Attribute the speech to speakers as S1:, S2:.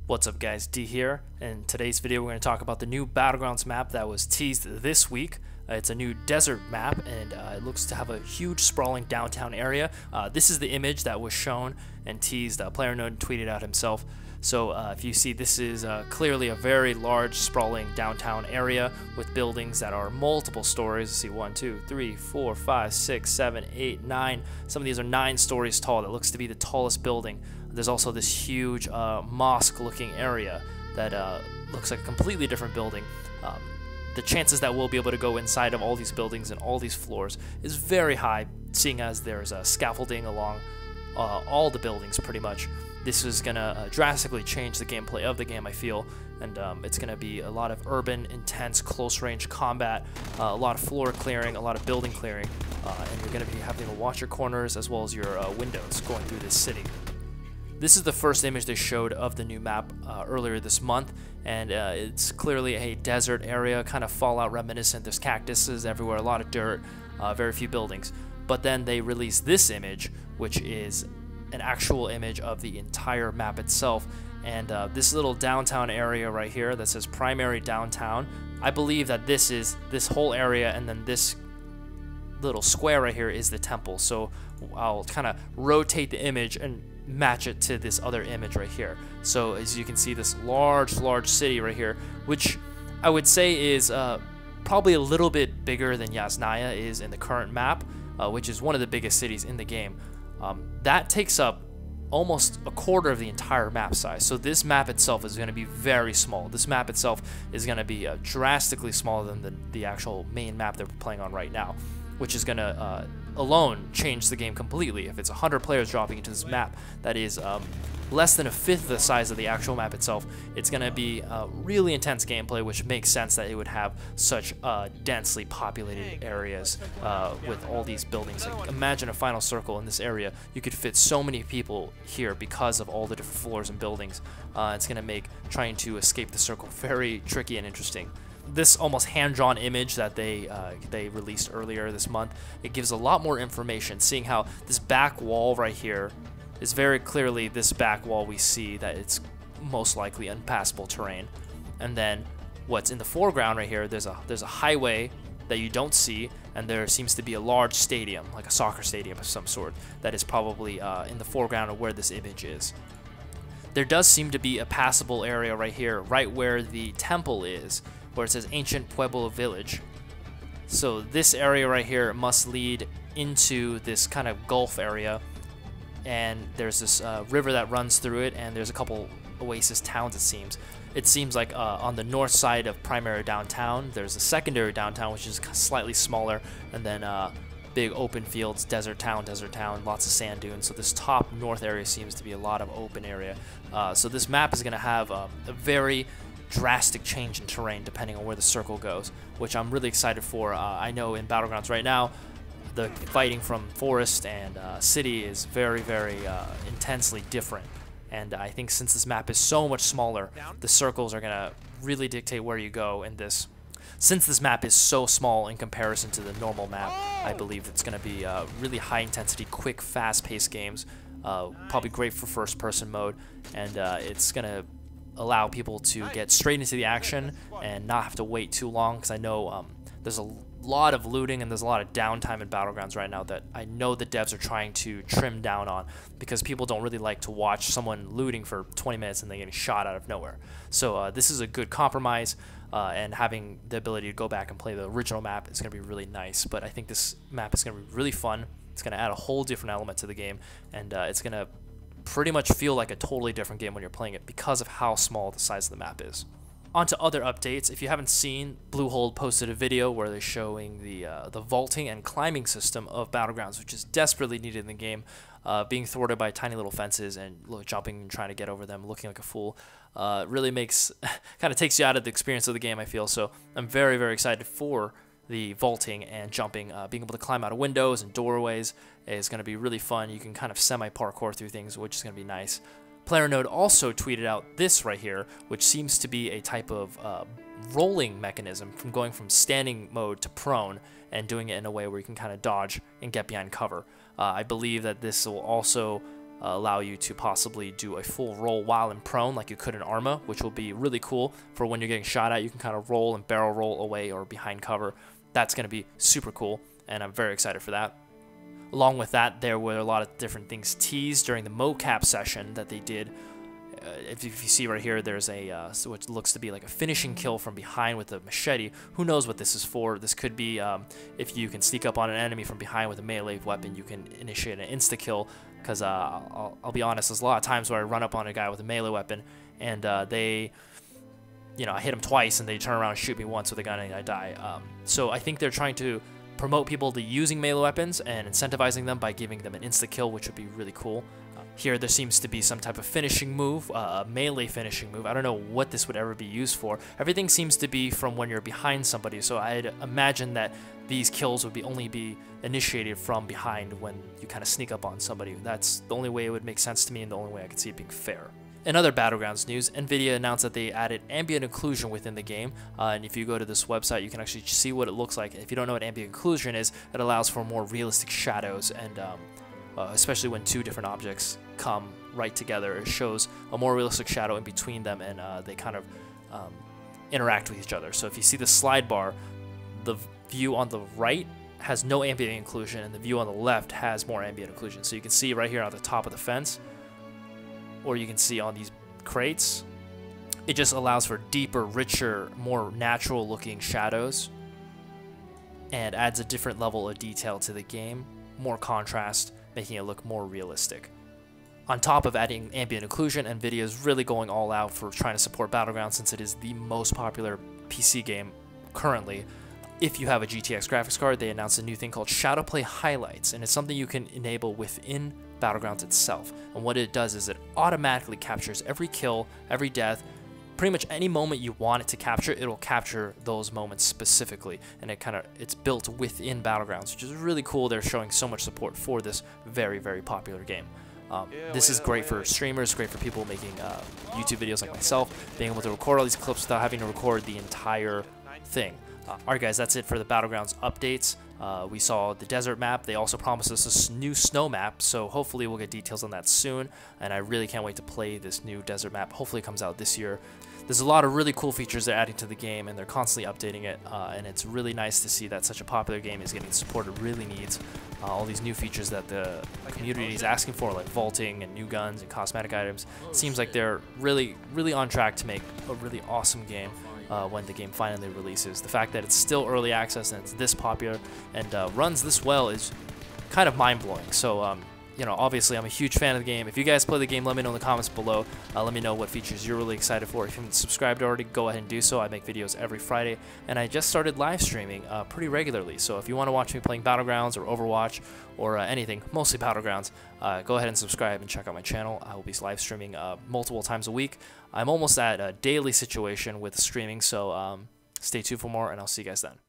S1: What's up guys, D here. In today's video we're going to talk about the new Battlegrounds map that was teased this week. It's a new desert map and it looks to have a huge sprawling downtown area. This is the image that was shown and teased. PlayerNode tweeted out himself. So if you see, this is clearly a very large sprawling downtown area with buildings that are multiple stories. Let's see, 1, 2, 3, 4, 5, 6, 7, 8, 9. Some of these are 9 stories tall. That looks to be the tallest building. There's also this huge mosque-looking area that looks like a completely different building. The chances that we'll be able to go inside of all these buildings and all these floors is very high, seeing as there's scaffolding along all the buildings pretty much. This is going to drastically change the gameplay of the game, I feel, and it's going to be a lot of urban, intense, close-range combat, a lot of floor clearing, a lot of building clearing, and you're going to be having to watch your corners as well as your windows going through this city. This is the first image they showed of the new map earlier this month, and it's clearly a desert area, kind of Fallout reminiscent. There's cactuses everywhere, a lot of dirt, very few buildings. But then they released this image, which is an actual image of the entire map itself, and this little downtown area right here that says primary downtown, I believe that this is this whole area, and then this little square right here is the temple. So I'll kind of rotate the image and match it to this other image right here. So as you can see, this large city right here, which I would say is probably a little bit bigger than Yasnaya is in the current map, which is one of the biggest cities in the game. That takes up almost a quarter of the entire map size. So this map itself is going to be very small. This map itself is going to be drastically smaller than the actual main map that we're playing on right now, which is going to alone change the game completely. If it's 100 players dropping into this map, that is less than a fifth the size of the actual map itself. It's going to be really intense gameplay, which makes sense that it would have such densely populated areas with all these buildings. Like, imagine a final circle in this area. You could fit so many people here because of all the different floors and buildings. It's going to make trying to escape the circle very tricky and interesting. This almost hand-drawn image that they released earlier this month, it gives a lot more information, seeing how this back wall right here is very clearly this back wall. We see that it's most likely unpassable terrain, and then what's in the foreground right here, there's a highway that you don't see, and there seems to be a large stadium, like a soccer stadium of some sort, that is probably in the foreground of where this image is. There does seem to be a passable area right here, right where the temple is, where it says Ancient Pueblo Village. So this area right here must lead into this kind of gulf area, and there's this river that runs through it, and there's a couple oasis towns, it seems. It seems like on the north side of primary downtown, there's a secondary downtown, which is slightly smaller, and then big open fields, desert town, lots of sand dunes. So this top north area seems to be a lot of open area. So this map is going to have a very drastic change in terrain depending on where the circle goes, which I'm really excited for. I know in Battlegrounds right now, the fighting from forest and city is very intensely different, and I think since this map is so much smaller, the circles are gonna really dictate where you go in this. Since this map is so small in comparison to the normal map, I believe it's gonna be really high intensity, quick, fast-paced games, probably great for first-person mode, and it's gonna allow people to get straight into the action and not have to wait too long, because I know there's a lot of looting and there's a lot of downtime in Battlegrounds right now that I know the devs are trying to trim down on, because people don't really like to watch someone looting for 20 minutes and then getting shot out of nowhere. So this is a good compromise, and having the ability to go back and play the original map is going to be really nice. But I think this map is going to be really fun. It's going to add a whole different element to the game, and it's going to pretty much feel like a totally different game when you're playing it because of how small the size of the map is. On to other updates. If you haven't seen, Bluehold posted a video where they're showing the vaulting and climbing system of Battlegrounds, which is desperately needed in the game. Being thwarted by tiny little fences and jumping and trying to get over them, looking like a fool, really makes kind of takes you out of the experience of the game, I feel. So I'm very excited for the vaulting and jumping. Being able to climb out of windows and doorways is going to be really fun. You can kind of semi-parkour through things, which is going to be nice. PlayerNode also tweeted out this right here, which seems to be a type of rolling mechanism from going from standing mode to prone, and doing it in a way where you can kind of dodge and get behind cover. I believe that this will also allow you to possibly do a full roll while in prone like you could in Arma, which will be really cool for when you're getting shot at. You can kind of roll and barrel roll away or behind cover. That's going to be super cool, and I'm very excited for that. Along with that, there were a lot of different things teased during the mocap session that they did. If you see right here, there's a what looks to be like a finishing kill from behind with a machete. Who knows what this is for? This could be if you can sneak up on an enemy from behind with a melee weapon, you can initiate an insta-kill. Because I'll be honest, there's a lot of times where I run up on a guy with a melee weapon, and I hit him twice, and they turn around and shoot me once with a gun, and I die. So I think they're trying to promote people to using melee weapons and incentivizing them by giving them an insta-kill, which would be really cool. Here there seems to be some type of finishing move, a melee finishing move. I don't know what this would ever be used for. Everything seems to be from when you're behind somebody, so I'd imagine that these kills would only be initiated from behind when you kind of sneak up on somebody. That's the only way it would make sense to me, and the only way I could see it being fair. In other Battlegrounds news, NVIDIA announced that they added ambient occlusion within the game, and if you go to this website, you can actually see what it looks like. If you don't know what ambient occlusion is, it allows for more realistic shadows, and especially when two different objects come right together, it shows a more realistic shadow in between them, and they kind of interact with each other. So if you see the slide bar, the view on the right has no ambient occlusion, and the view on the left has more ambient occlusion. So you can see right here on the top of the fence, or you can see on these crates, it just allows for deeper, richer, more natural looking shadows, and adds a different level of detail to the game, more contrast, making it look more realistic. On top of adding ambient occlusion, NVIDIA is really going all out for trying to support Battlegrounds, since it is the most popular PC game currently. If you have a GTX graphics card, they announced a new thing called Shadowplay Highlights, and it's something you can enable within Battlegrounds itself. And what it does is it automatically captures every kill, every death, pretty much any moment you want it to capture, it will capture those moments specifically, and it's built within Battlegrounds, which is really cool. They're showing so much support for this very, very popular game. This is great for streamers, great for people making YouTube videos like myself, being able to record all these clips without having to record the entire thing. Alright guys, that's it for the Battlegrounds updates. We saw the desert map. They also promised us a new snow map, so hopefully we'll get details on that soon, and I really can't wait to play this new desert map. Hopefully it comes out this year. There's a lot of really cool features they're adding to the game, and they're constantly updating it, and it's really nice to see that such a popular game is getting the support it really needs. All these new features that the community is asking for, like vaulting and new guns and cosmetic items. It seems like they're really, really on track to make a really awesome game when the game finally releases. The fact that it's still early access and it's this popular and runs this well is kind of mind-blowing. So obviously I'm a huge fan of the game. If you guys play the game, let me know in the comments below. Let me know what features you're really excited for. If you haven't subscribed already, go ahead and do so. I make videos every Friday, and I just started live streaming pretty regularly. So if you want to watch me playing Battlegrounds or Overwatch or anything, mostly Battlegrounds, go ahead and subscribe and check out my channel. I will be live streaming multiple times a week. I'm almost at a daily situation with streaming, so stay tuned for more, and I'll see you guys then.